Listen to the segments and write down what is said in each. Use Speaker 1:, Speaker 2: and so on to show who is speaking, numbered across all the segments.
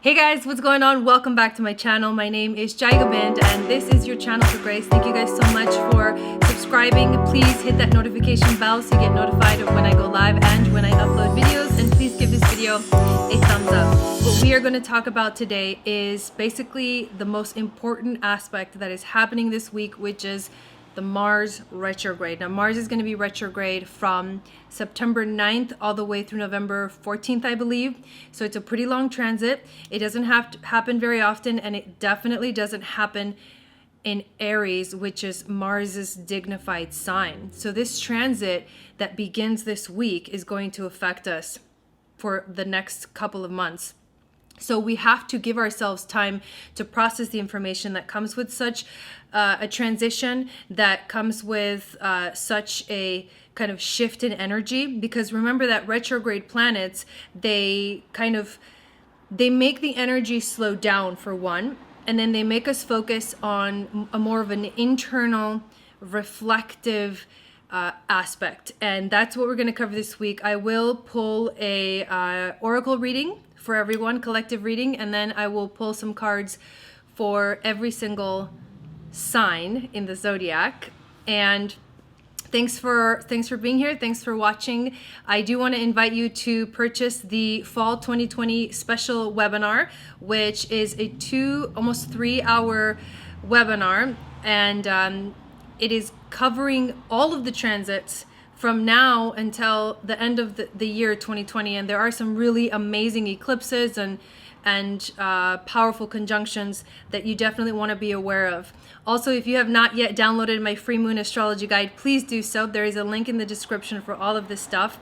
Speaker 1: Hey guys, what's going on? Welcome back to my channel. My name is Gobind and this is your channel for grace. Thank you guys so much for subscribing. Please hit that notification bell so you get notified of when I go live and when I upload videos, and please give this video a thumbs up. What we are going to talk about today is basically the most important aspect that is happening this week, which is the Mars retrograde. Now Mars is going to be retrograde from September 9th all the way through November 14th, I believe. So it's a pretty long transit. It doesn't have to happen very often, and it definitely doesn't happen in Aries, which is Mars's dignified sign. So this transit that begins this week is going to affect us for the next couple of months. So we have to give ourselves time to process the information that comes with such a transition, that comes with such a kind of shift in energy. Because remember that retrograde planets, they make the energy slow down for one, and then they make us focus on a more of an internal, reflective aspect. And that's what we're going to cover this week. I will pull a oracle reading for everyone, collective reading, and then I will pull some cards for every single sign in the zodiac. And thanks for being here. Thanks for watching. I do want to invite you to purchase the fall 2020 special webinar, which is a almost 3-hour webinar, and it is covering all of the transits from now until the end of the year 2020. And there are some really amazing eclipses and powerful conjunctions that you definitely want to be aware of. Also, if you have not yet downloaded my free moon astrology guide, please do so. There is a link in the description for all of this stuff.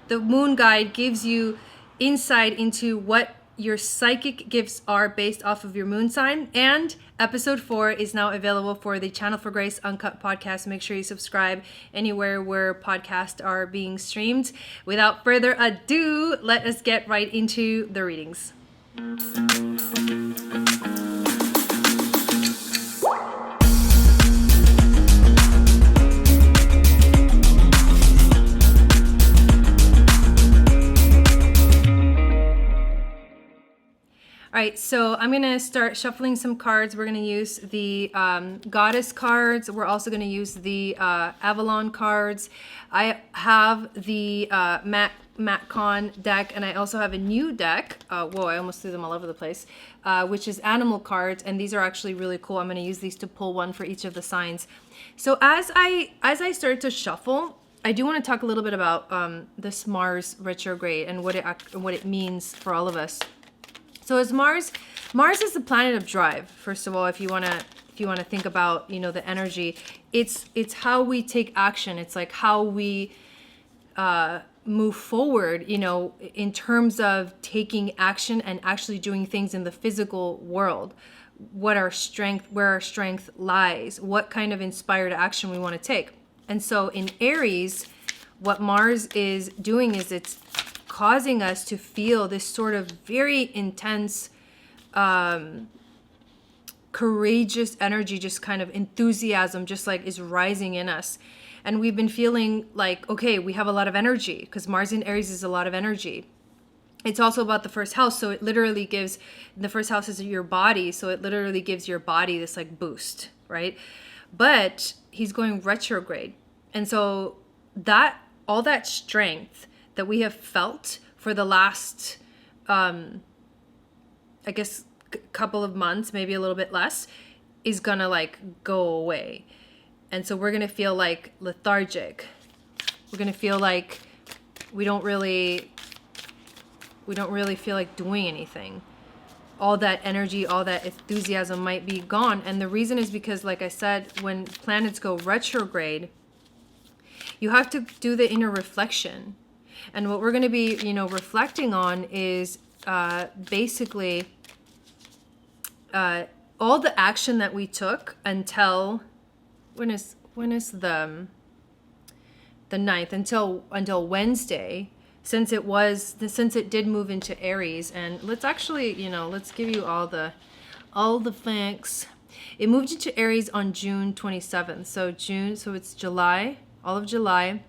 Speaker 1: The moon guide gives you insight into what your psychic gifts are based off of your moon sign. And episode 4 is now available for the Channel for Grace Uncut podcast. Make sure you subscribe anywhere where podcasts are being streamed. Without further ado, let us get right into the readings. All right, so I'm going to start shuffling some cards. We're going to use the Goddess cards. We're also going to use the Avalon cards. I have the MatCon deck, and I also have a new deck. Whoa, I almost threw them all over the place, which is Animal cards, and these are actually really cool. I'm going to use these to pull one for each of the signs. So as I start to shuffle, I do want to talk a little bit about this Mars retrograde and what it means for all of us. So as Mars is the planet of drive. First of all, if you want to think about, the energy, it's how we take action. It's like how we move forward, in terms of taking action and actually doing things in the physical world. Where our strength lies, what kind of inspired action we want to take. And so in Aries, what Mars is doing is it's causing us to feel this sort of very intense, courageous energy, just kind of enthusiasm, just like is rising in us. And we've been feeling like, okay, we have a lot of energy, because Mars in Aries is a lot of energy. It's also about the first house. So it literally gives, the first house is your body. So it literally gives your body this like boost, right? But he's going retrograde. And so all that strength that we have felt for the last, I guess, couple of months, maybe a little bit less, is gonna like go away. And so we're gonna feel like lethargic. We're gonna feel like we don't really feel like doing anything. All that energy, all that enthusiasm might be gone. And the reason is because, like I said, when planets go retrograde, you have to do the inner reflection. And what we're going to be, reflecting on is basically all the action that we took until when is the 9th, until Wednesday, since it did move into Aries. And let's actually, let's give you all the facts. It moved into Aries on June 27th. So it's July, all of July,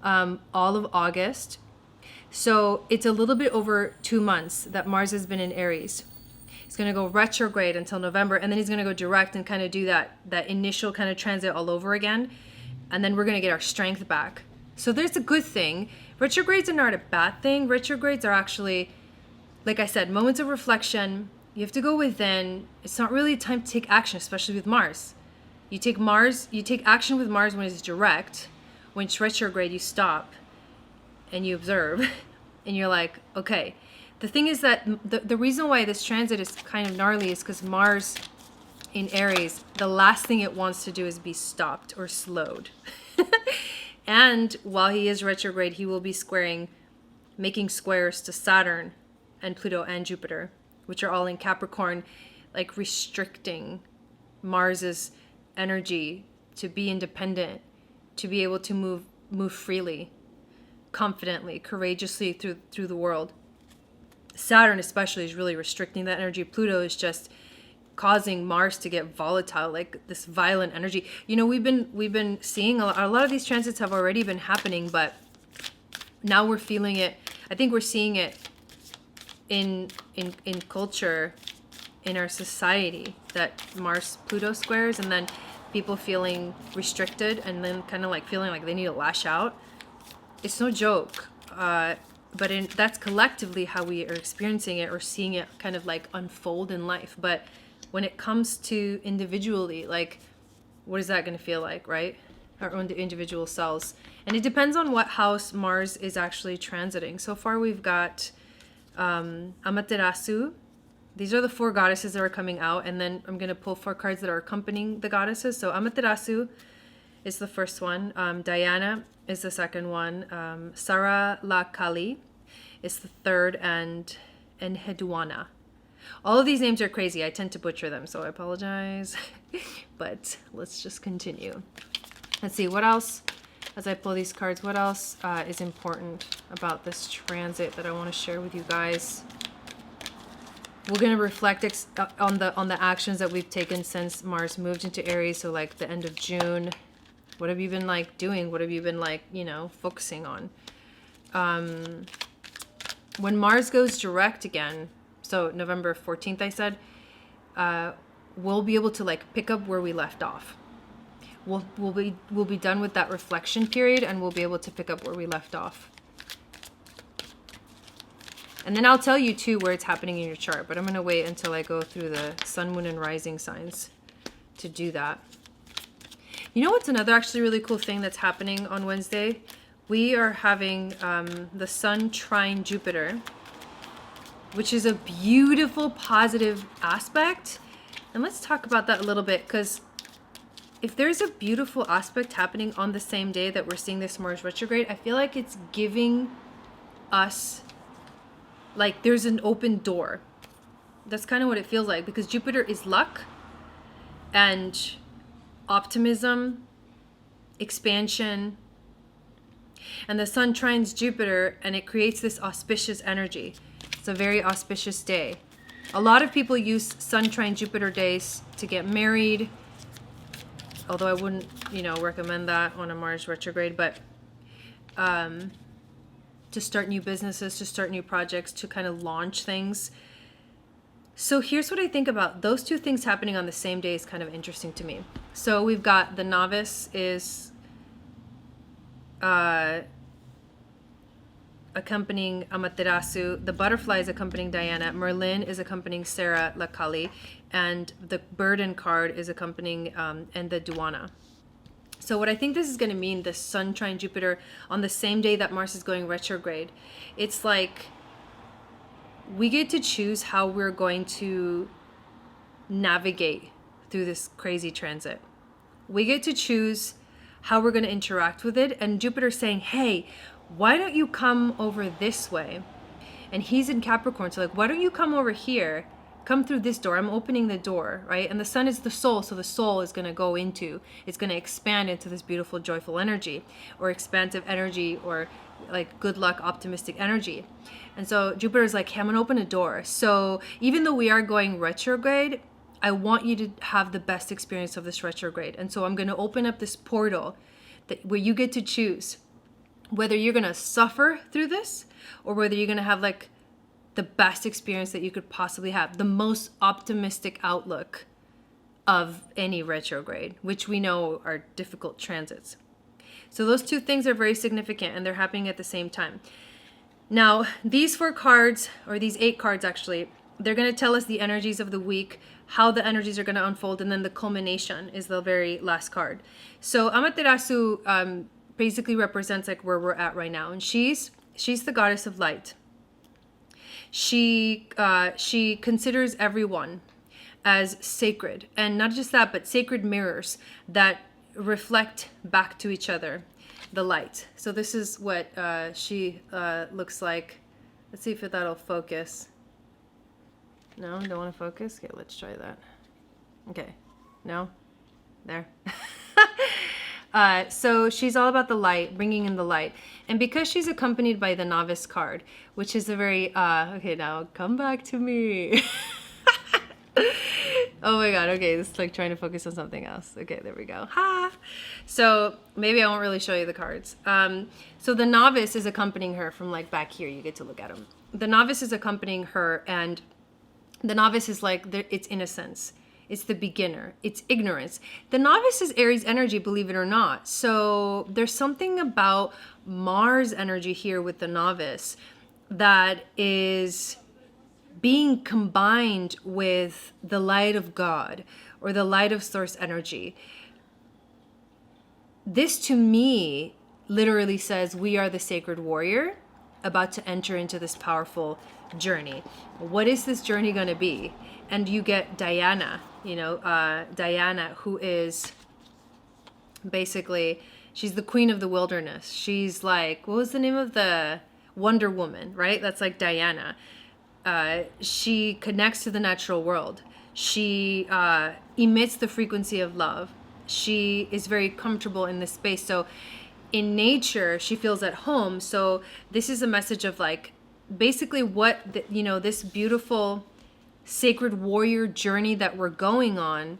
Speaker 1: all of August. So it's a little bit over 2 months that Mars has been in Aries. He's going to go retrograde until November, and then he's going to go direct and kind of do that initial kind of transit all over again. And then we're going to get our strength back. So there's a good thing. Retrogrades are not a bad thing. Retrogrades are actually, like I said, moments of reflection. You have to go within. It's not really time to take action, especially with Mars. You take action with Mars when it's direct. When it's retrograde, you stop and you observe and you're like, okay. The thing is that the reason why this transit is kind of gnarly is because Mars in Aries, the last thing it wants to do is be stopped or slowed. And while he is retrograde, he will be making squares to Saturn and Pluto and Jupiter, which are all in Capricorn, like restricting Mars's energy to be independent, to be able to move freely, confidently, courageously through the world. Saturn especially is really restricting that energy. Pluto is just causing Mars to get volatile, like this violent energy. You know, we've been seeing a lot of these transits have already been happening, but now we're feeling it. I think we're seeing it in culture, in our society, that Mars Pluto squares, and then people feeling restricted and then kind of like feeling like they need to lash out. It's no joke. But that's collectively how we are experiencing it or seeing it kind of like unfold in life. But when it comes to individually, like, what is that going to feel like, right? Our own individual selves. And it depends on what house Mars is actually transiting. So far we've got Amaterasu. These are the 4 goddesses that are coming out. And then I'm going to pull 4 cards that are accompanying the goddesses. So Amaterasu is the first one. Diana is the second one. Sara La Kali is the third, and Enheduanna. All of these names are crazy. I tend to butcher them, so I apologize. But let's just continue. Let's see, what else, as I pull these cards, what else is important about this transit that I want to share with you guys? We're going to reflect on the actions that we've taken since Mars moved into Aries, so like the end of June. What have you been like doing? What have you been like, you know, focusing on? When Mars goes direct again, so November 14th, I said, we'll be able to like pick up where we left off. We'll be done with that reflection period, and we'll be able to pick up where we left off. And then I'll tell you too where it's happening in your chart, but I'm going to wait until I go through the sun, moon, and rising signs to do that. You know what's another actually really cool thing that's happening on Wednesday? We are having the Sun trine Jupiter, which is a beautiful positive aspect. And let's talk about that a little bit, because if there's a beautiful aspect happening on the same day that we're seeing this Mars retrograde, I feel like it's giving us, like, there's an open door. That's kind of what it feels like, because Jupiter is luck and optimism, expansion, and the Sun trines Jupiter, and it creates this auspicious energy. It's a very auspicious day. A lot of people use Sun trine Jupiter days to get married, although I wouldn't, recommend that on a Mars retrograde, but to start new businesses, to start new projects, to kind of launch things. So here's what I think about those two things happening on the same day is kind of interesting to me. So we've got the novice is accompanying Amaterasu, the butterfly is accompanying Diana, Merlin is accompanying Sarah Lakali, and the burden card is accompanying Enheduanna. So what I think this is going to mean, the Sun trine Jupiter on the same day that Mars is going retrograde, it's like we get to choose how we're going to navigate through this crazy transit. We get to choose how we're going to interact with it. And Jupiter's saying, hey, why don't you come over this way? And he's in Capricorn. So like, why don't you come over here? Come through this door. I'm opening the door, right? And the sun is the soul. So the soul is going to it's going to expand into this beautiful, joyful energy, or expansive energy, or like good luck, optimistic energy. And so Jupiter is like, hey, I'm going to open a door. So even though we are going retrograde, I want you to have the best experience of this retrograde. And so I'm going to open up this portal where you get to choose whether you're going to suffer through this, or whether you're going to have like the best experience that you could possibly have, the most optimistic outlook of any retrograde, which we know are difficult transits. So those two things are very significant, and they're happening at the same time. Now, these 4 cards, or these 8 cards actually, they're going to tell us the energies of the week, how the energies are going to unfold, and then the culmination is the very last card. So Amaterasu basically represents like where we're at right now, and she's the goddess of light. She considers everyone as sacred, and not just that, but sacred mirrors that reflect back to each other the light. So this is what she looks like. Let's see if that'll focus. No, don't want to focus? Okay, let's try that. Okay, no, there. So she's all about the light, bringing in the light. And because she's accompanied by the novice card, which is a very, okay, now come back to me. Oh my God, okay, this is like trying to focus on something else. Okay, there we go. Ha! So maybe I won't really show you the cards. So the novice is accompanying her from like back here. You get to look at them. The novice is accompanying her, and the novice is like, it's innocence. It's the beginner. It's ignorance. The novice is Aries energy, believe it or not. So there's something about Mars energy here with the novice that is being combined with the light of God or the light of source energy. This to me literally says we are the sacred warrior about to enter into this powerful journey. What is this journey going to be? And you get Diana, Diana, who is basically, she's the queen of the wilderness. She's like, what was the name of the Wonder Woman, right? That's like Diana. She connects to the natural world. She emits the frequency of love. She is very comfortable in this space. So in nature, she feels at home. So this is a message of like, basically what, this beautiful sacred warrior journey that we're going on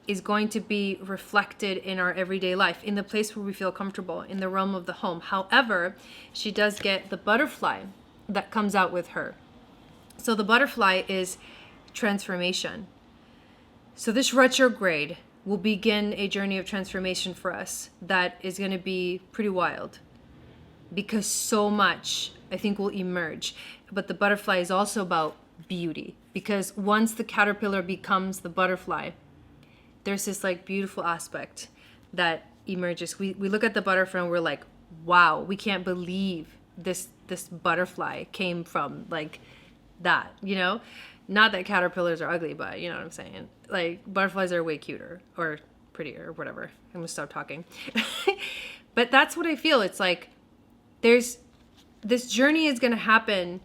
Speaker 1: is going to be reflected in our everyday life, in the place where we feel comfortable, in the realm of the home. However, she does get the butterfly that comes out with her. So the butterfly is transformation. So this retrograde will begin a journey of transformation for us that is going to be pretty wild, because so much, I think, will emerge. But the butterfly is also about beauty, because once the caterpillar becomes the butterfly, there's this like beautiful aspect that emerges. We look at the butterfly and we're like, wow, we can't believe this butterfly came from like that, Not that caterpillars are ugly, but you know what I'm saying? Like, butterflies are way cuter or prettier or whatever. I'm gonna stop talking. But that's what I feel. It's like this journey is gonna happen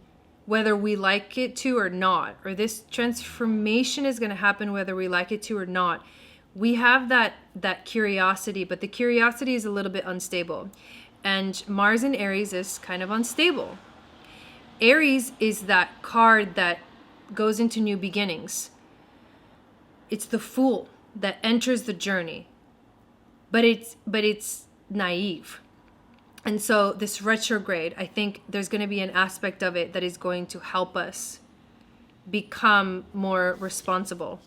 Speaker 1: whether we like it to or not, or this transformation is gonna happen whether we like it to or not. We have that curiosity, but the curiosity is a little bit unstable. And Mars in Aries is kind of unstable. Aries is that card that goes into new beginnings. It's the fool that enters the journey, but it's naive. And so this retrograde, I think there's going to be an aspect of it that is going to help us become more responsible.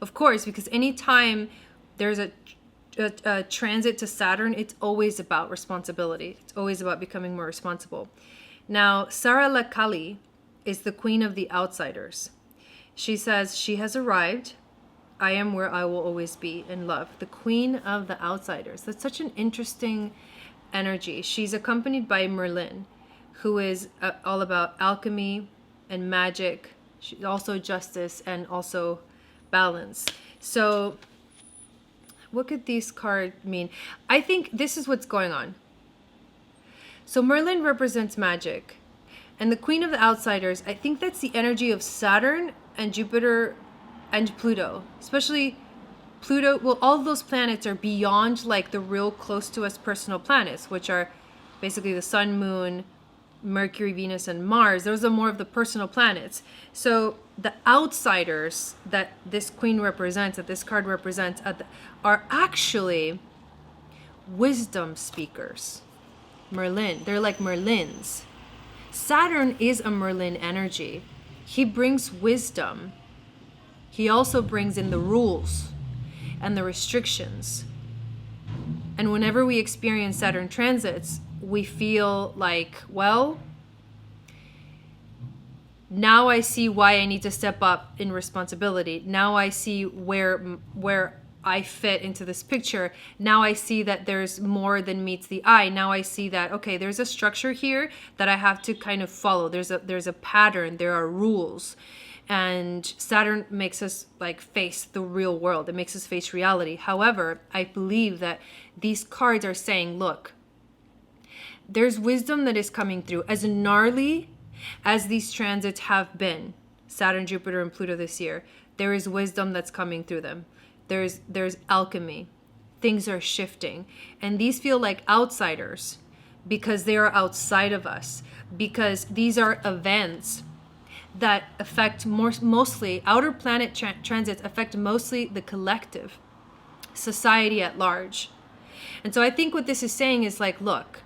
Speaker 1: Of course, because anytime there's a transit to Saturn, it's always about responsibility. It's always about becoming more responsible. Now, Sara Lakali is the queen of the outsiders. She says she has arrived. I am where I will always be in love. The queen of the outsiders. That's such an interesting energy. She's accompanied by Merlin, who is all about alchemy and magic. She's also justice and also balance. So what could these cards mean? I think this is what's going on. So Merlin represents magic. And the queen of the outsiders, I think that's the energy of Saturn and Jupiter and Pluto. Especially Pluto, well, all of those planets are beyond like the real close to us personal planets, which are basically the sun, moon, Mercury, Venus, and Mars. Those are more of the personal planets. So the outsiders that this queen represents, that this card represents, are actually wisdom speakers. Merlin. They're like Merlins. Saturn is a Merlin energy. He brings wisdom. He also brings in the rules and the restrictions. And whenever we experience Saturn transits, we feel like, well, now I see why I need to step up in responsibility. Now I see where I fit into this picture. Now I see that there's more than meets the eye. Now I see that, okay, there's a structure here that I have to kind of follow. There's a pattern, there are rules. And Saturn makes us like face the real world. It makes us face reality. However, I believe that these cards are saying, look, there's wisdom that is coming through. As gnarly as these transits have been, Saturn, Jupiter, and Pluto this year, there is wisdom that's coming through them. There's alchemy. Things are shifting. And these feel like outsiders because they are outside of us. Because these are events that affect mostly, outer planet transits affect mostly the collective, society at large. And so I think what this is saying is like, look,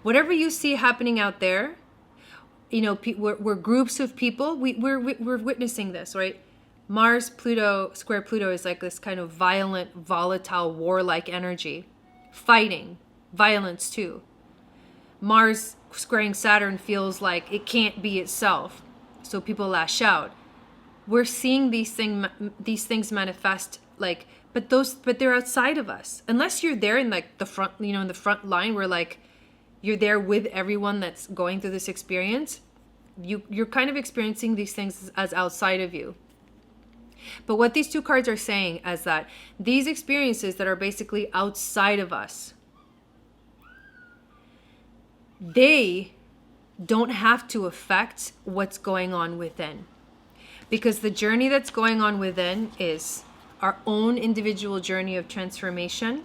Speaker 1: whatever you see happening out there, you know, we're groups of people, we're witnessing this, right? Mars, Pluto, square Pluto is like this kind of violent, volatile, warlike energy. Fighting, violence too. Mars squaring Saturn feels like it can't be itself. So people lash out. We're seeing these things manifest, like, but they're outside of us. Unless you're there in like the front, you know, in the front line, where like you're there with everyone that's going through this experience, you're kind of experiencing these things as outside of you. But what these two cards are saying is that these experiences that are basically outside of us, they don't have to affect what's going on within. Because the journey that's going on within is our own individual journey of transformation,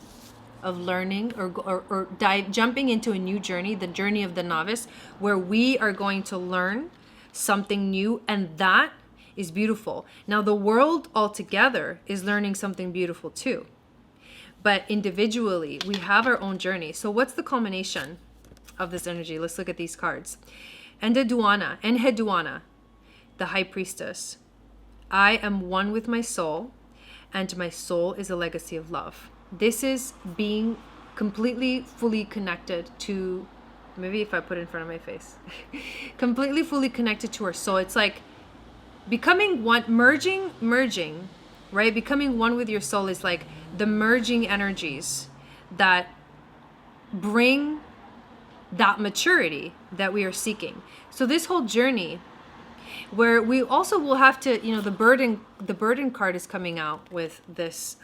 Speaker 1: of learning, or jumping into a new journey, the journey of the novice, where we are going to learn something new, and that is beautiful. Now, the world altogether is learning something beautiful too. But individually, we have our own journey. So what's the culmination of this energy? Let's look at these cards. Enheduanna, the High Priestess. I am one with my soul, and my soul is a legacy of love. This is being completely, fully connected to, maybe if I put it in front of my face, completely, fully connected to our soul. It's like becoming one, merging, right? Becoming one with your soul is like the merging energies that bring that maturity that we are seeking. So this whole journey, where we also will have to, you know, the burden card is coming out with this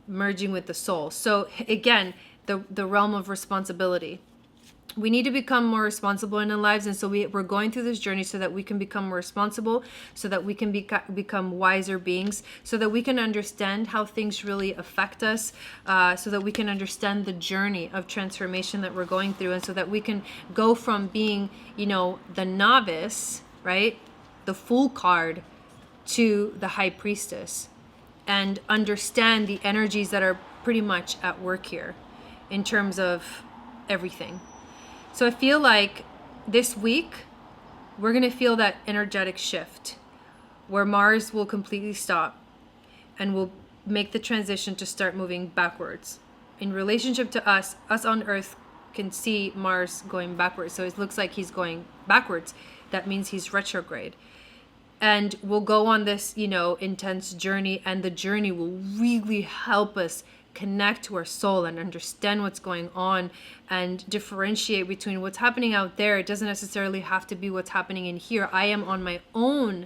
Speaker 1: merging with the soul. So again, the realm of responsibility. We need to become more responsible in our lives, and so we're going through this journey so that we can become more responsible, so that we can become wiser beings, so that we can understand how things really affect us, so that we can understand the journey of transformation that we're going through, and so that we can go from being, you know, the novice, right, the Fool card, to the High Priestess, and understand the energies that are pretty much at work here in terms of everything. So I feel like this week, we're going to feel that energetic shift where Mars will completely stop and will make the transition to start moving backwards. In relationship to us on Earth can see Mars going backwards. So it looks like he's going backwards. That means he's retrograde. And we'll go on this, you know, intense journey, and the journey will really help us connect to our soul and understand what's going on and differentiate between what's happening out there. It doesn't necessarily have to be what's happening in here. I am on my own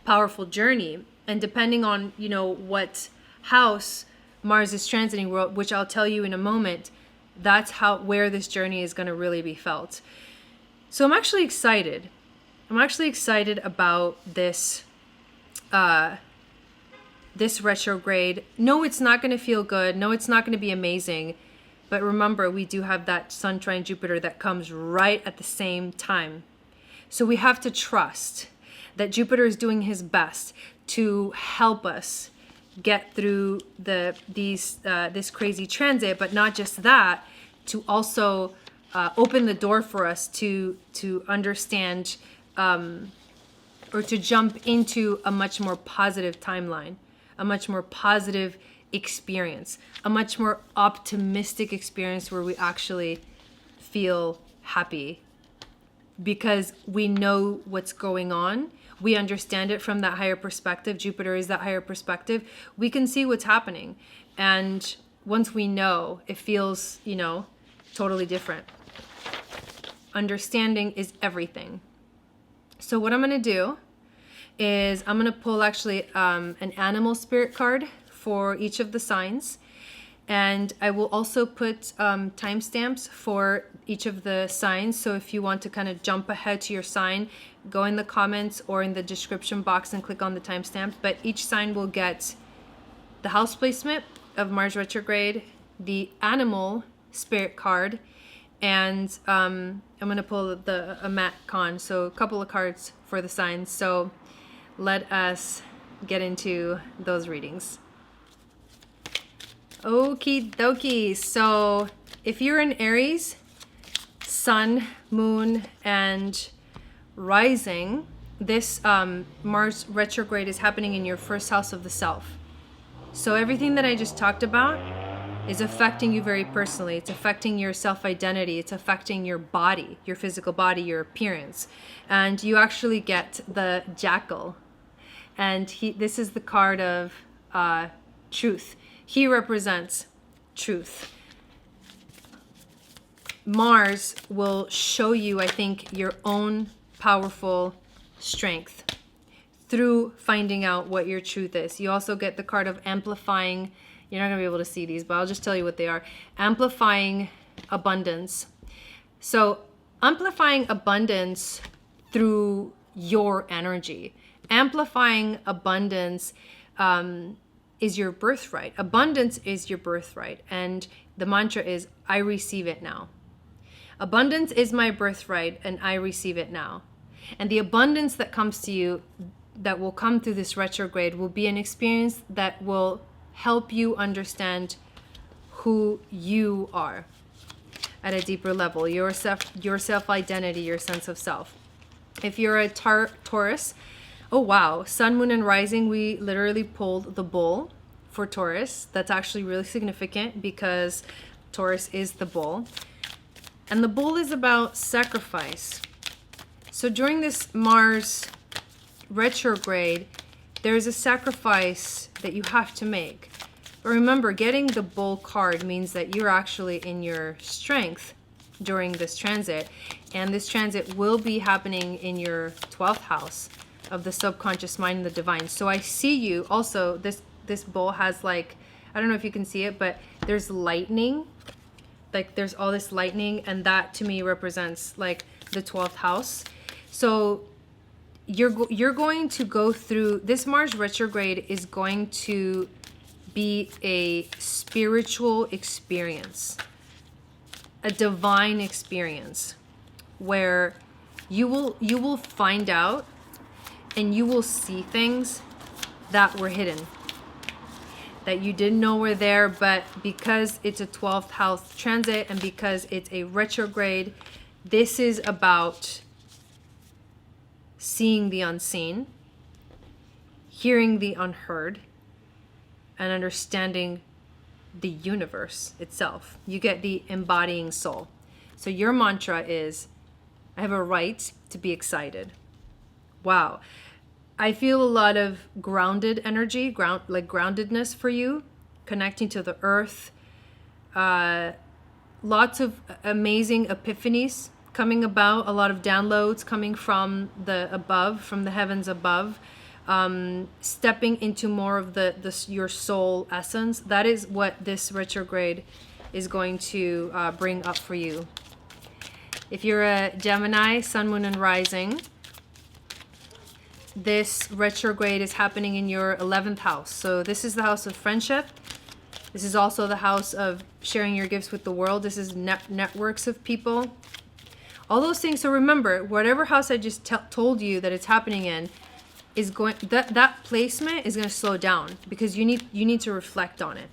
Speaker 1: powerful journey, and depending on, you know, what house Mars is transiting, which I'll tell you in a moment, that's where this journey is going to really be felt. So I'm actually excited. I'm actually excited about this this retrograde. No, it's not going to feel good. No, it's not going to be amazing. But remember, we do have that Sun trine Jupiter that comes right at the same time. So we have to trust that Jupiter is doing his best to help us get through this crazy transit, but not just that, to also open the door for us to understand or to jump into a much more positive timeline, a much more positive experience, a much more optimistic experience where we actually feel happy because we know what's going on. We understand it from that higher perspective. Jupiter is that higher perspective. We can see what's happening. And once we know, it feels, you know, totally different. Understanding is everything. So what I'm going to do is I'm going to pull actually an animal spirit card for each of the signs. And I will also put timestamps for each of the signs. So if you want to kind of jump ahead to your sign, go in the comments or in the description box and click on the timestamp. But each sign will get the house placement of Mars retrograde, the animal spirit card, and I'm going to pull a mat con, so a couple of cards for the signs. So let us get into those readings. Okie dokie. So if you're in Aries, Sun, Moon, and Rising, this Mars retrograde is happening in your first house of the self. So everything that I just talked about is affecting you very personally. It's affecting your self-identity. It's affecting your body, your physical body, your appearance. And you actually get the jackal. And this is the card of truth. He represents truth. Mars will show you, I think, your own powerful strength through finding out what your truth is. You also get the card of amplifying. You're not going to be able to see these, but I'll just tell you what they are. Amplifying abundance. So amplifying abundance through your energy. Amplifying abundance is your birthright. Abundance is your birthright. And the mantra is, I receive it now. Abundance is my birthright and I receive it now. And the abundance that comes to you, that will come through this retrograde, will be an experience that will help you understand who you are at a deeper level, your self-identity, your sense of self. If you're a Taurus, oh wow, Sun, Moon, and Rising, we literally pulled the bull for Taurus. That's actually really significant because Taurus is the bull. And the bull is about sacrifice. So during this Mars retrograde, there's a sacrifice that you have to make. But remember, getting the bull card means that you're actually in your strength during this transit. And this transit will be happening in your 12th house of the subconscious mind and the divine. So I see you also, this bull has like, I don't know if you can see it, but there's lightning. Like there's all this lightning, and that to me represents like the 12th house. So you're going to go through, this Mars retrograde is going to be a spiritual experience, a divine experience, where you will find out and you will see things that were hidden, that you didn't know were there, but because it's a 12th house transit and because it's a retrograde, this is about seeing the unseen, hearing the unheard, and understanding the universe itself. You get the embodying soul. So your mantra is, I have a right to be excited. Wow. I feel a lot of grounded energy, groundedness for you, connecting to the earth. Lots of amazing epiphanies coming about, a lot of downloads coming from the above, from the heavens above, stepping into more of your soul essence. That is what this retrograde is going to bring up for you. If you're a Gemini, Sun, Moon, and Rising, this retrograde is happening in your 11th house. So this is the house of friendship. This is also the house of sharing your gifts with the world. This is networks of people. All those things. So remember, whatever house I just told you that it's happening in is going, that placement is going to slow down because you need to reflect on it.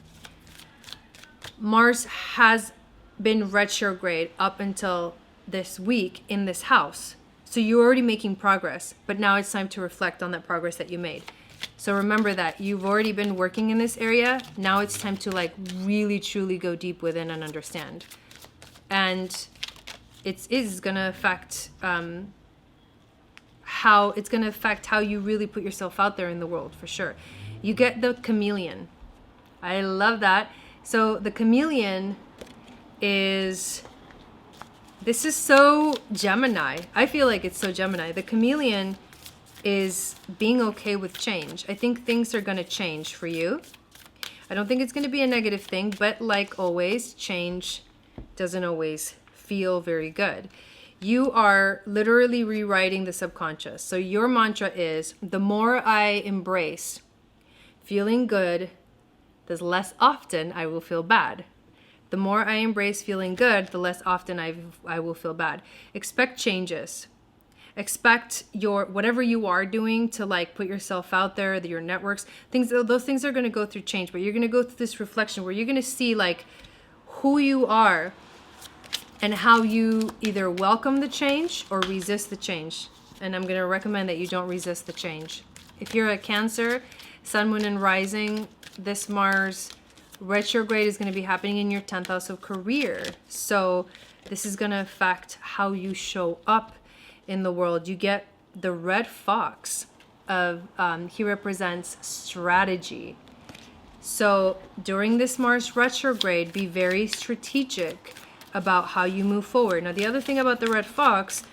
Speaker 1: Mars has been retrograde up until this week in this house. So you're already making progress, but now it's time to reflect on that progress that you made. So remember that you've already been working in this area. Now it's time to like really truly go deep within and understand. And it is going to affect how you really put yourself out there in the world, for sure. You get the chameleon. I love that. So the chameleon this is so Gemini. I feel like it's so Gemini. The chameleon is being okay with change. I think things are going to change for you. I don't think it's going to be a negative thing, but like always, change doesn't always feel very good. You are literally rewriting the subconscious. So your mantra is, the more I embrace feeling good, the less often I will feel bad. The more I embrace feeling good, the less often I will feel bad. Expect changes. Expect whatever you are doing to like put yourself out there, your networks, those things are going to go through change, but you're going to go through this reflection where you're going to see like who you are and how you either welcome the change or resist the change. And I'm going to recommend that you don't resist the change. If you're a Cancer, Sun, Moon, and Rising, this Mars retrograde is going to be happening in your 10th house of career. So this is going to affect how you show up in the world. You get the red fox of, he represents strategy. So during this Mars retrograde, be very strategic about how you move forward. Now, the other thing about the red fox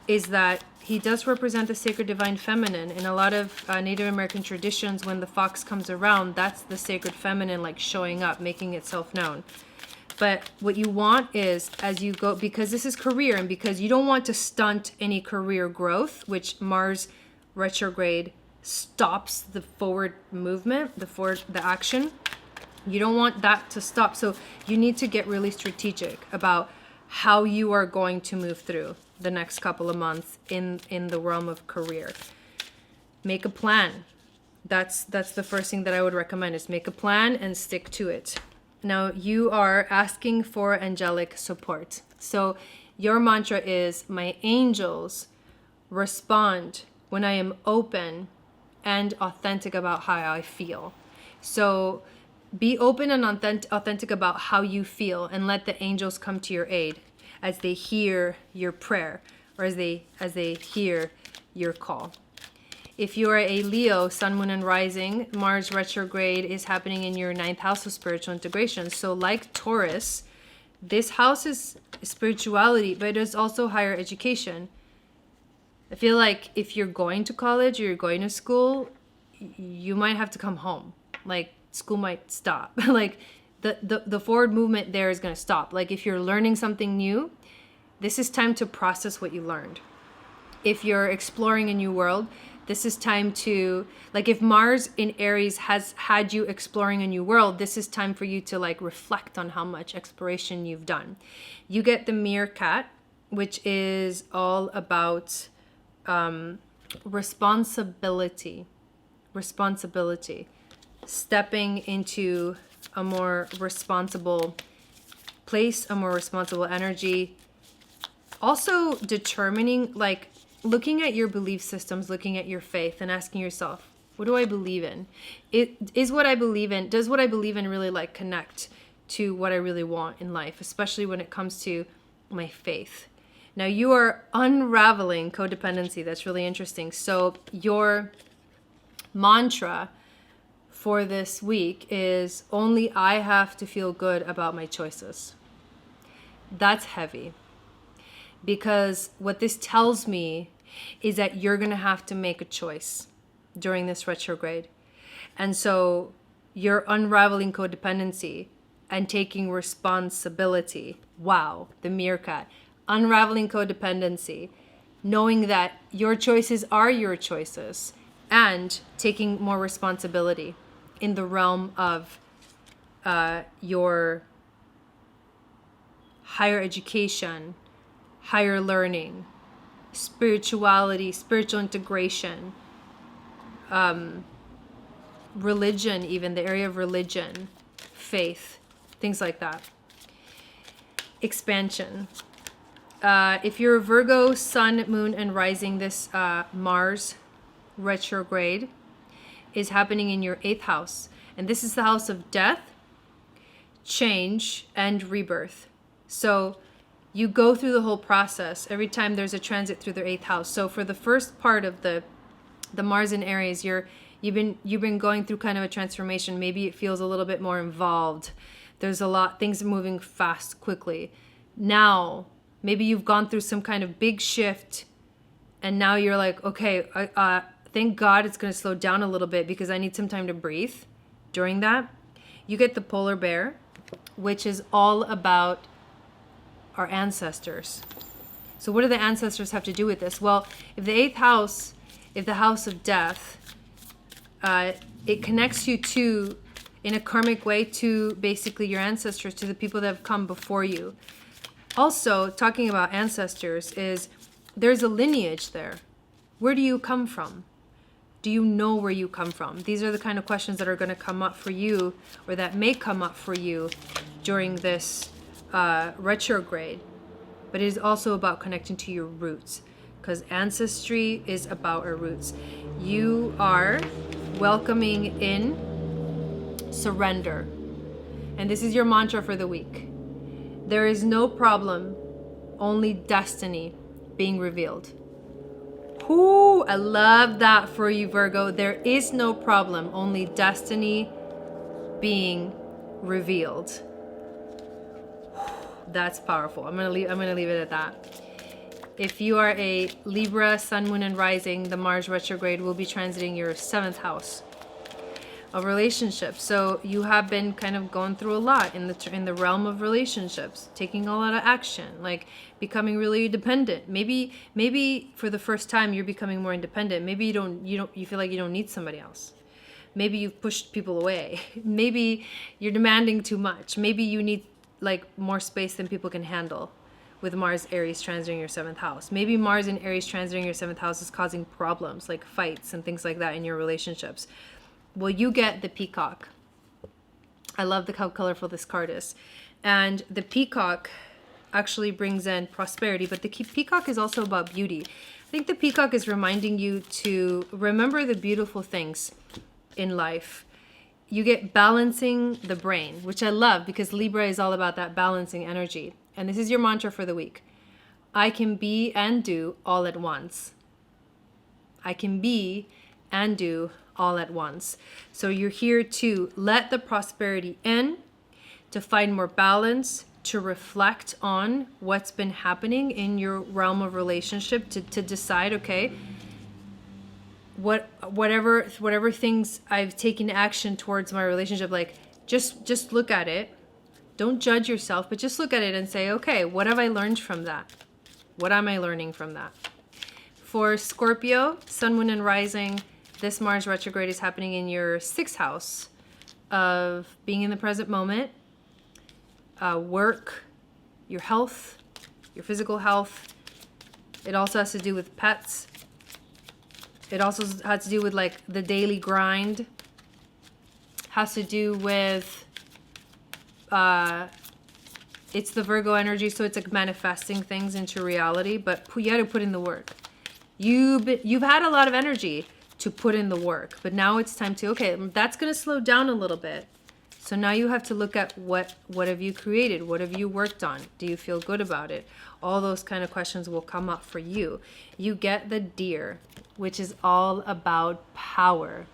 Speaker 1: is that he does represent the sacred divine feminine. In a lot of Native American traditions, when the fox comes around, that's the sacred feminine like showing up, making itself known. But what you want is, as you go, because this is career and because you don't want to stunt any career growth, which Mars retrograde stops the forward movement, the action. You don't want that to stop. So you need to get really strategic about how you are going to move through the next couple of months in the realm of career. Make a plan. That's the first thing that I would recommend, is make a plan and stick to it. Now you are asking for angelic support. So your mantra is, my angels respond when I am open and authentic about how I feel. So be open and authentic about how you feel, and let the angels come to your aid as they hear your prayer, or as they hear your call. If you are a Leo, Sun, Moon, and Rising, Mars retrograde is happening in your 9th house of spiritual integration. So like Taurus, this house is spirituality, but it is also higher education. I feel like if you're going to college or you're going to school, you might have to come home. Like, school might stop. Like the forward movement there is going to stop. Like if you're learning something new, this is time to process what you learned. If you're exploring a new world, this is time to, like, if Mars in Aries has had you exploring a new world, this is time for you to like reflect on how much exploration you've done. You get the meerkat, which is all about responsibility, stepping into a more responsible place, a more responsible energy. Also determining, like, looking at your belief systems, looking at your faith and asking yourself, what do I believe in? Does what I believe in really like connect to what I really want in life, especially when it comes to my faith? Now you are unraveling codependency. That's really interesting. So your mantra for this week is, only I have to feel good about my choices. That's heavy, because what this tells me is that you're going to have to make a choice during this retrograde. And so you're unraveling codependency and taking responsibility. Wow, the meerkat. Unraveling codependency, knowing that your choices are your choices, and taking more responsibility in the realm of your higher education, higher learning, spirituality, spiritual integration, religion, even the area of religion, faith, things like that. expansion. If you're a Virgo, Sun, Moon, and Rising, this Mars retrograde is happening in your 8th house. And this is the house of death, change, and rebirth. So you go through the whole process every time there's a transit through their 8th house. So for the first part of the Mars in Aries, you've been going through kind of a transformation. Maybe it feels a little bit more involved. There's a lot, things are moving fast, quickly. Now, maybe you've gone through some kind of big shift, and now you're like, okay, thank God it's going to slow down a little bit because I need some time to breathe. During that, you get the polar bear, which is all about our ancestors. So what do the ancestors have to do with this? Well, if the 8th house, if the house of death, it connects you to, in a karmic way, to basically your ancestors, to the people that have come before you. Also, talking about ancestors, is there's a lineage there. Where do you come from? Do you know where you come from? These are the kind of questions that are going to come up for you, or that may come up for you during this retrograde. But it is also about connecting to your roots, because ancestry is about our roots. You are welcoming in surrender. And this is your mantra for the week. There is no problem, only destiny being revealed. Ooh, I love that for you, Virgo. There is no problem, only destiny being revealed. That's powerful. I'm gonna leave it at that. If you are a Libra, Sun, Moon, and Rising, the Mars retrograde will be transiting your 7th house of relationships. So you have been kind of going through a lot in the realm of relationships, taking a lot of action, like becoming really dependent. Maybe for the first time you're becoming more independent. Maybe you feel like you don't need somebody else. Maybe you've pushed people away. Maybe you're demanding too much. Maybe you need like more space than people can handle with Mars Aries transiting your 7th house. Maybe Mars and Aries transiting your 7th house is causing problems like fights and things like that in your relationships. Well, you get the peacock. I love how colorful this card is. And the peacock actually brings in prosperity, but the peacock is also about beauty. I think the peacock is reminding you to remember the beautiful things in life. You get balancing the brain, which I love because Libra is all about that balancing energy. And this is your mantra for the week. I can be and do all at once. I can be and do all at once. So you're here to let the prosperity in, to find more balance, to reflect on what's been happening in your realm of relationship, to decide, okay, whatever things I've taken action towards my relationship, like just look at it. Don't judge yourself, but just look at it and say, okay, what have I learned from that? What am I learning from that? For Scorpio, Sun, Moon, and Rising, this Mars retrograde is happening in your 6th house of being in the present moment, work, your health, your physical health. It also has to do with pets. It also has to do with like the daily grind. Has to do with, it's the Virgo energy, so it's like manifesting things into reality, but you got to put in the work. You've had a lot of energy to put in the work, but now it's time to, okay, that's going to slow down a little bit. So now you have to look at what have you created? What have you worked on? Do you feel good about it? All those kind of questions will come up for you. You get the deer, which is all about power.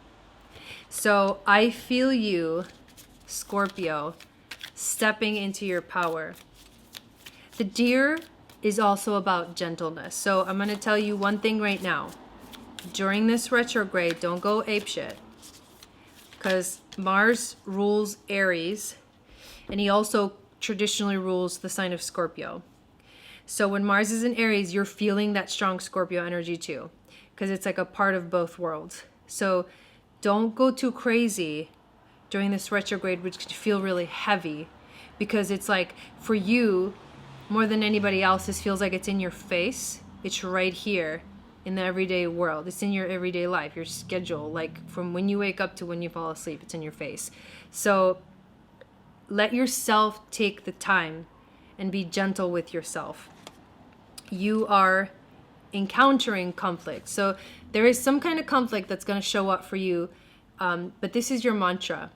Speaker 1: So I feel you, Scorpio, stepping into your power. The deer is also about gentleness. So I'm going to tell you one thing right now. During this retrograde, don't go apeshit, because Mars rules Aries, and he also traditionally rules the sign of Scorpio. So when Mars is in Aries, you're feeling that strong Scorpio energy too, because it's like a part of both worlds. So don't go too crazy during this retrograde, which could feel really heavy, because it's like for you, more than anybody else, this feels like it's in your face. It's right here. In the everyday world, it's in your everyday life, your schedule, like from when you wake up to when you fall asleep, it's in your face. So let yourself take the time and be gentle with yourself. You are encountering conflict. So there is some kind of conflict that's going to show up for you. But this is your mantra.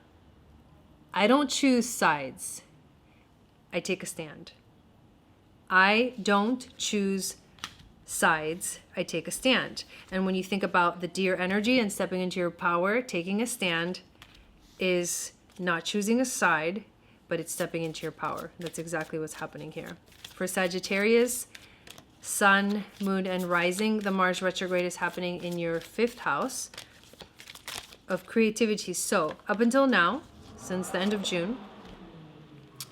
Speaker 1: I don't choose sides. I take a stand. I don't choose sides. I take a stand. And when you think about the deer energy and stepping into your power, taking a stand is not choosing a side, but it's stepping into your power. That's exactly what's happening here. For Sagittarius, Sun, Moon, and Rising, the Mars retrograde is happening in your 5th house of creativity. So up until now, since the end of June,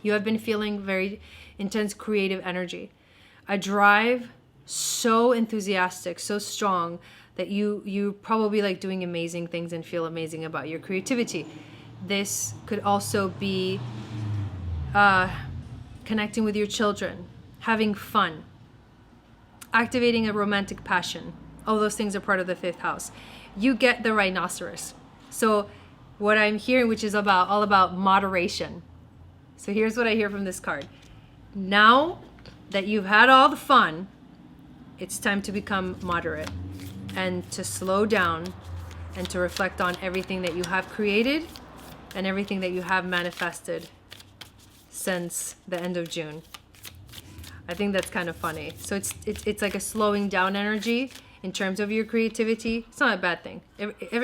Speaker 1: you have been feeling very intense creative energy. A drive so enthusiastic, so strong that you probably like doing amazing things and feel amazing about your creativity. This could also be connecting with your children, having fun, activating a romantic passion. All those things are part of the 5th house. You get the rhinoceros. So what I'm hearing, which is all about moderation. So here's what I hear from this card. Now that you've had all the fun, it's time to become moderate and to slow down and to reflect on everything that you have created and everything that you have manifested since the end of June. I think that's kind of funny. So it's like a slowing down energy in terms of your creativity. It's not a bad thing.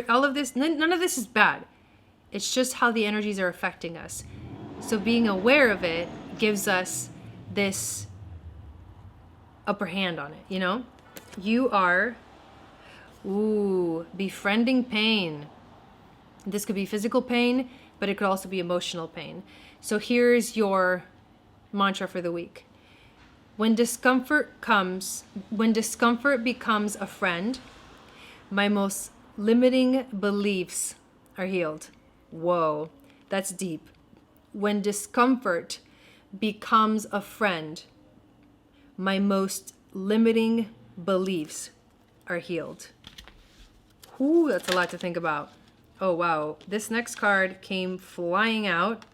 Speaker 1: All of this, none of this is bad. It's just how the energies are affecting us. So being aware of it gives us this upper hand on it, you know? You are, befriending pain. This could be physical pain, but it could also be emotional pain. So here's your mantra for the week. When discomfort becomes a friend, my most limiting beliefs are healed. Whoa, that's deep. When discomfort becomes a friend, my most limiting beliefs are healed. Ooh, that's a lot to think about. Oh, wow. This next card came flying out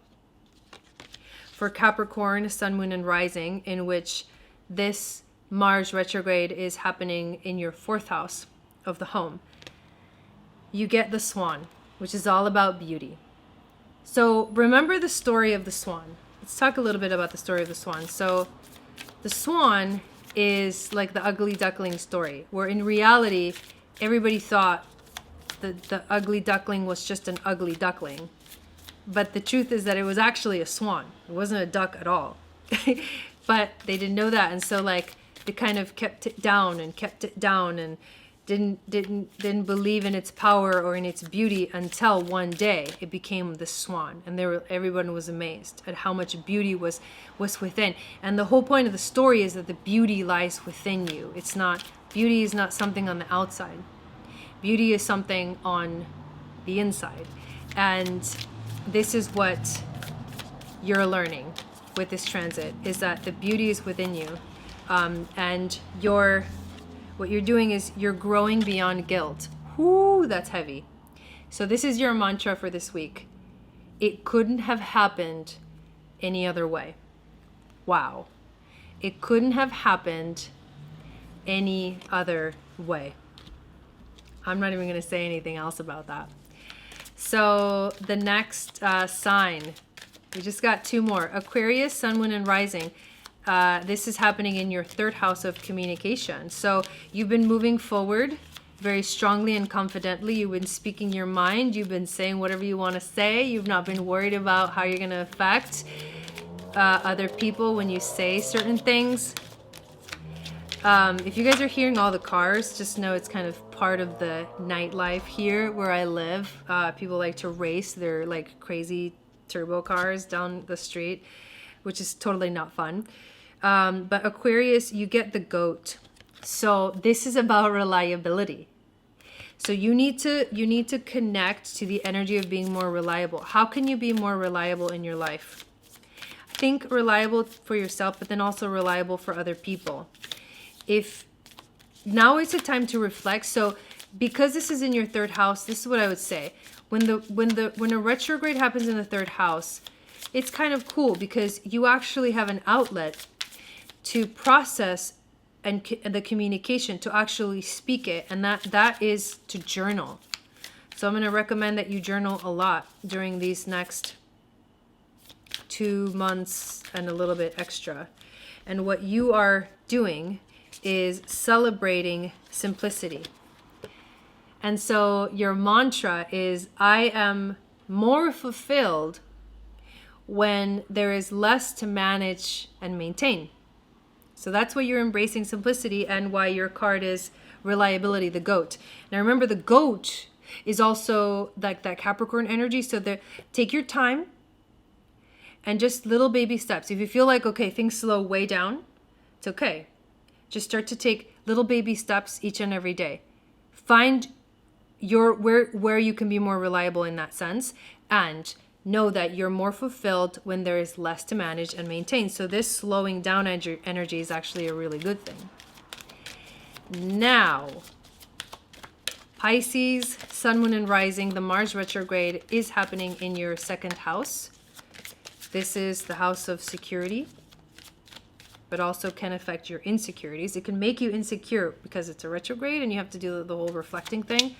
Speaker 1: for Capricorn, Sun, Moon, and Rising, in which this Mars retrograde is happening in your 4th house of the home. You get the swan, which is all about beauty. So remember the story of the swan. Let's talk a little bit about the story of the swan. So the swan is like the ugly duckling story, where in reality, everybody thought that the ugly duckling was just an ugly duckling. But the truth is that it was actually a swan. It wasn't a duck at all. But they didn't know that. And so like they kind of kept it down and didn't believe in its power or in its beauty until one day it became the swan. And everyone was amazed at how much beauty was within. And the whole point of the story is that the beauty lies within you. Beauty is not something on the outside. Beauty is something on the inside. And this is what you're learning with this transit, is that the beauty is within you. And what you're doing is you're growing beyond guilt. Whoo, that's heavy. So this is your mantra for this week. It couldn't have happened any other way. Wow. It couldn't have happened any other way. I'm not even going to say anything else about that. So the next sign, we just got 2 more. Aquarius, Sun, Moon, and Rising. This is happening in your 3rd house of communication. So you've been moving forward very strongly and confidently. You've been speaking your mind. You've been saying whatever you want to say. You've not been worried about how you're going to affect other people when you say certain things. If you guys are hearing all the cars, just know it's kind of part of the nightlife here where I live. People like to race their like crazy turbo cars down the street, which is totally not fun. But Aquarius, you get the goat. So this is about reliability. So you need to connect to the energy of being more reliable. How can you be more reliable in your life? Think reliable for yourself, but then also reliable for other people. If now is the time to reflect. So because this is in your 3rd house, this is what I would say. When a retrograde happens in the 3rd house, it's kind of cool because you actually have an outlet to process and the communication, to actually speak it, and that is to journal. So I'm going to recommend that you journal a lot during these next 2 months and a little bit extra. And what you are doing is celebrating simplicity. And so your mantra is, I am more fulfilled when there is less to manage and maintain. So that's why you're embracing simplicity, and why your card is reliability, the goat. Now remember, the goat is also like that Capricorn energy. So take your time and just little baby steps. If you feel like, okay, things slow way down, it's okay. Just start to take little baby steps each and every day. Find where you can be more reliable in that sense, and know that you're more fulfilled when there is less to manage and maintain. So this slowing down energy is actually a really good thing. Now, Pisces, Sun, Moon, and Rising, the Mars retrograde is happening in your 2nd house. This is the house of security, but also can affect your insecurities. It can make you insecure because it's a retrograde and you have to do the whole reflecting thing.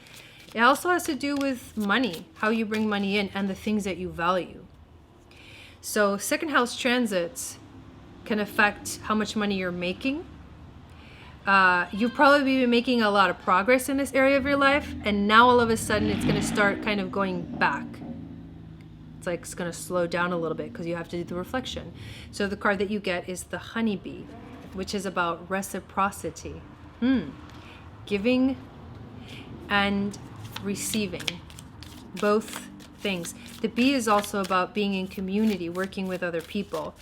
Speaker 1: It also has to do with money, how you bring money in, and the things that you value. So 2nd house transits can affect how much money you're making. You've probably been making a lot of progress in this area of your life, and now all of a sudden it's going to start kind of going back. It's like it's going to slow down a little bit because you have to do the reflection. So the card that you get is the honeybee, which is about reciprocity. Giving and receiving, both things. The bee is also about being in community, working with other people.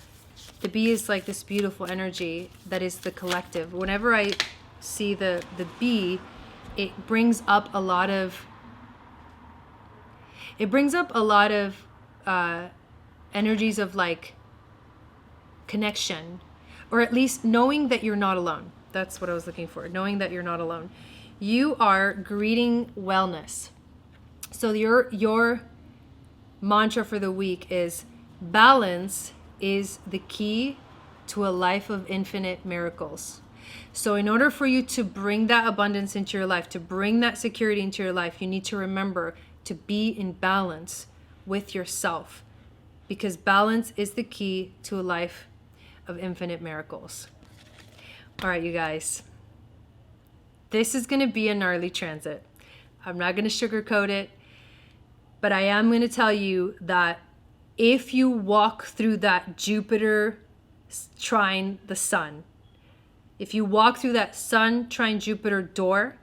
Speaker 1: The bee is like this beautiful energy that is the collective. Whenever I see the bee, it brings up a lot of energies of like connection, or at least knowing that you're not alone. That's what I was looking for, knowing that you're not alone. You are greeting wellness. So your mantra for the week is, balance is the key to a life of infinite miracles. So in order for you to bring that abundance into your life, to bring that security into your life, you need to remember to be in balance with yourself, because balance is the key to a life of infinite miracles. All right, you guys. This is going to be a gnarly transit. I'm not going to sugarcoat it, but I am going to tell you that if you walk through that Jupiter trine the sun, if you walk through that Sun trine Jupiter door,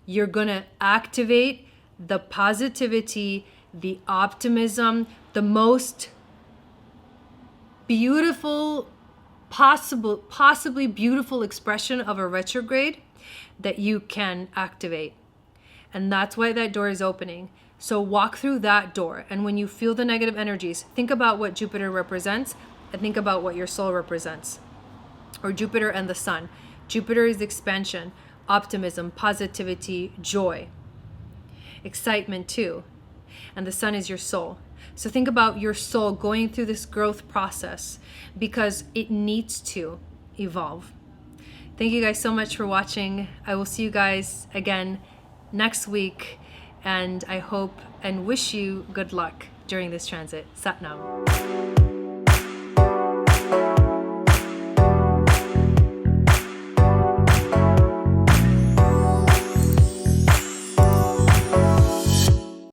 Speaker 1: you're going to activate the positivity, the optimism, the most beautiful, possibly beautiful expression of a retrograde that you can activate. And that's why that door is opening. So walk through that door. And when you feel the negative energies, think about what Jupiter represents and think about what your soul represents. Or Jupiter and the sun. Jupiter is expansion, optimism, positivity, joy, excitement too. And the sun is your soul. So think about your soul going through this growth process because it needs to evolve. Thank you guys so much for watching. I will see you guys again next week, and I hope and wish you good luck during this transit. Sat Nam.